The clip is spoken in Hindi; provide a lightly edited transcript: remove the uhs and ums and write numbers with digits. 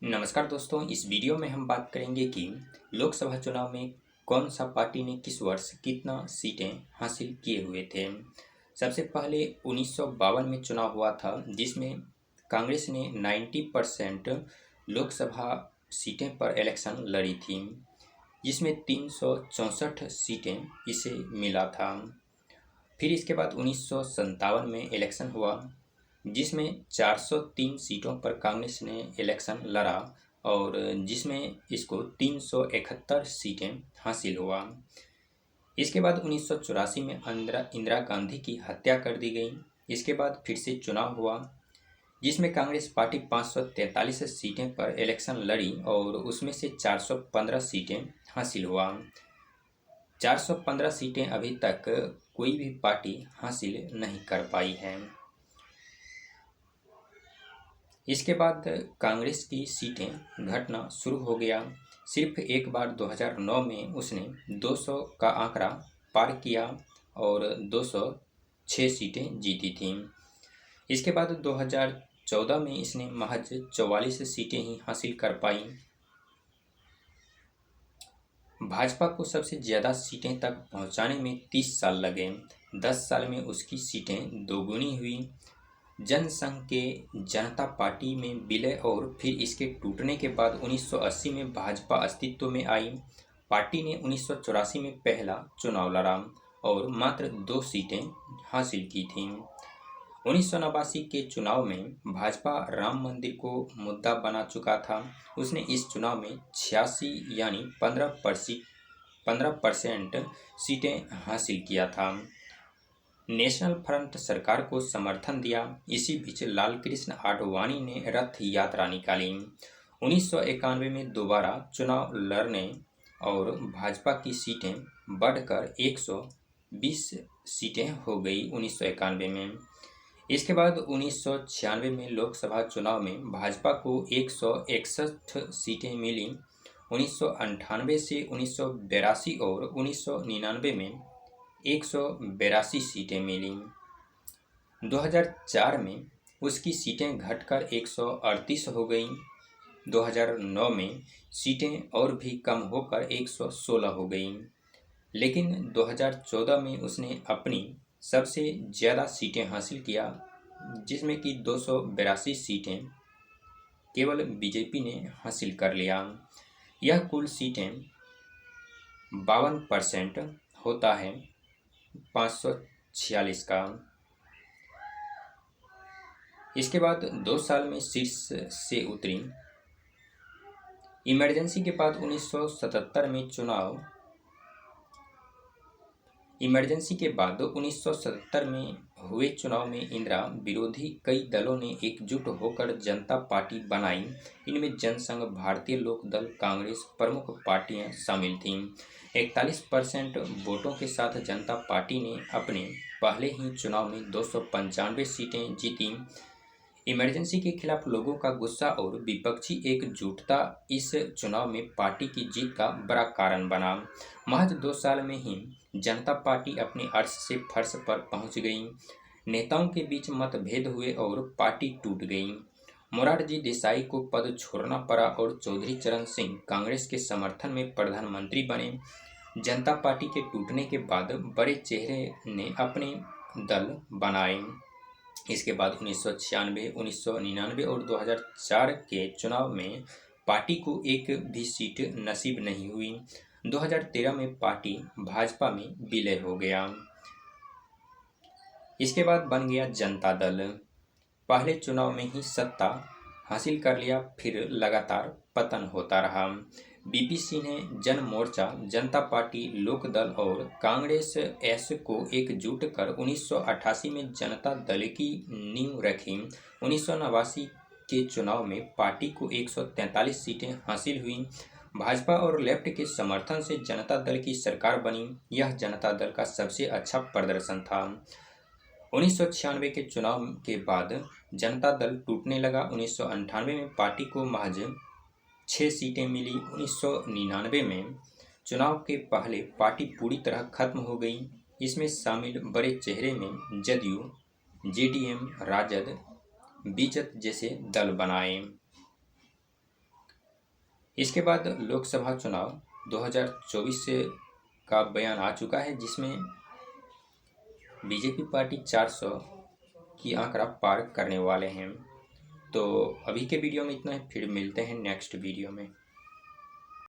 नमस्कार दोस्तों, इस वीडियो में हम बात करेंगे कि लोकसभा चुनाव में कौन सा पार्टी ने किस वर्ष कितना सीटें हासिल किए हुए थे। सबसे पहले 1952 में चुनाव हुआ था, जिसमें कांग्रेस ने 90% लोकसभा सीटें पर इलेक्शन लड़ी थी, जिसमें 364 सीटें इसे मिला था। फिर इसके बाद 1957 में इलेक्शन हुआ, जिसमें 403 सीटों पर कांग्रेस ने इलेक्शन लड़ा और जिसमें इसको 371 सीटें हासिल हुआ। इसके बाद 1984 में इंदिरा गांधी की हत्या कर दी गई। इसके बाद फिर से चुनाव हुआ, जिसमें कांग्रेस पार्टी 543 सीटें पर इलेक्शन लड़ी और उसमें से 415 सीटें हासिल हुआ। 415 सीटें अभी तक कोई भी पार्टी हासिल नहीं कर पाई है। इसके बाद कांग्रेस की सीटें घटना शुरू हो गया। सिर्फ एक बार 2009 में उसने 200 का आंकड़ा पार किया और 206 सीटें जीती थीं। इसके बाद 2014 में इसने महज 44 सीटें ही हासिल कर पाई। भाजपा को सबसे ज़्यादा सीटें तक पहुंचाने में 30 साल लगे। 10 साल में उसकी सीटें दोगुनी हुई। जनसंघ के जनता पार्टी में विलय और फिर इसके टूटने के बाद 1980 में भाजपा अस्तित्व में आई। पार्टी ने 1984 में पहला चुनाव लड़ा और मात्र 2 सीटें हासिल की थीं। 1989 के चुनाव में भाजपा राम मंदिर को मुद्दा बना चुका था। उसने इस चुनाव में 86 यानी 15% सीटें हासिल किया था। नेशनल फ्रंट सरकार को समर्थन दिया। इसी बीच लालकृष्ण आडवाणी ने रथ यात्रा निकाली। 1991 में दोबारा चुनाव लड़ने और भाजपा की सीटें बढ़कर 120 सीटें हो गई 1991 में। इसके बाद 1996 में लोकसभा चुनाव में भाजपा को 161 सीटें मिली। 1998 से 1982 और 1999 में 182 सीटें मिली। 2004 में उसकी सीटें घटकर 138 हो गईं। 2009 में सीटें और भी कम होकर 116 हो गईं। लेकिन 2014 में उसने अपनी सबसे ज़्यादा सीटें हासिल किया, जिसमें कि 282 सीटें केवल बीजेपी ने हासिल कर लिया। यह कुल सीटें 52% होता है 546 का। इसके बाद 2 साल में शीर्ष से उतरी। इमरजेंसी के बाद 1977 में हुए चुनाव में इंदिरा विरोधी कई दलों ने एकजुट होकर जनता पार्टी बनाई। इनमें जनसंघ, भारतीय लोक दल, कांग्रेस प्रमुख पार्टियां शामिल थीं। 41% वोटों के साथ जनता पार्टी ने अपने पहले ही चुनाव में 295 सीटें जीतीं। इमरजेंसी के खिलाफ लोगों का गुस्सा और विपक्षी एकजुटता इस चुनाव में पार्टी की जीत का बड़ा कारण बना। महज 2 साल में ही जनता पार्टी अपने अर्श से फर्श पर पहुंच गई। नेताओं के बीच मतभेद हुए और पार्टी टूट गई। मोरारजी देसाई को पद छोड़ना पड़ा और चौधरी चरण सिंह कांग्रेस के समर्थन में प्रधानमंत्री बने। जनता पार्टी के टूटने के बाद बड़े चेहरे ने अपने दल बनाए। इसके बाद 1996, 1999 और 2004 के चुनाव में पार्टी को एक भी सीट नसीब नहीं हुई। 2013 में पार्टी भाजपा में विलय हो गया। इसके बाद बन गया जनता दल। पहले चुनाव में ही सत्ता हासिल कर लिया, फिर लगातार पतन होता रहा। बीपी सिंह ने जन मोर्चा, जनता पार्टी, लोक दल और कांग्रेस एस को एकजुट कर 1988 में जनता दल की नींव रखी। 1989 के चुनाव में पार्टी को 143 सीटें हासिल हुई। भाजपा और लेफ्ट के समर्थन से जनता दल की सरकार बनी। यह जनता दल का सबसे अच्छा प्रदर्शन था। 1996 के चुनाव के बाद जनता दल टूटने लगा। 1998 में पार्टी को महज 6 सीटें मिली। 1999 में चुनाव के पहले पार्टी पूरी तरह खत्म हो गई। इसमें शामिल बड़े चेहरे में जदयू, जेडीएम, राजद, बीजद जैसे दल बनाए। इसके बाद लोकसभा चुनाव 2024 से का बयान आ चुका है, जिसमें बीजेपी पार्टी 400 की आंकड़ा पार करने वाले हैं। तो अभी के वीडियो में इतना है, फिर मिलते हैं नेक्स्ट वीडियो में।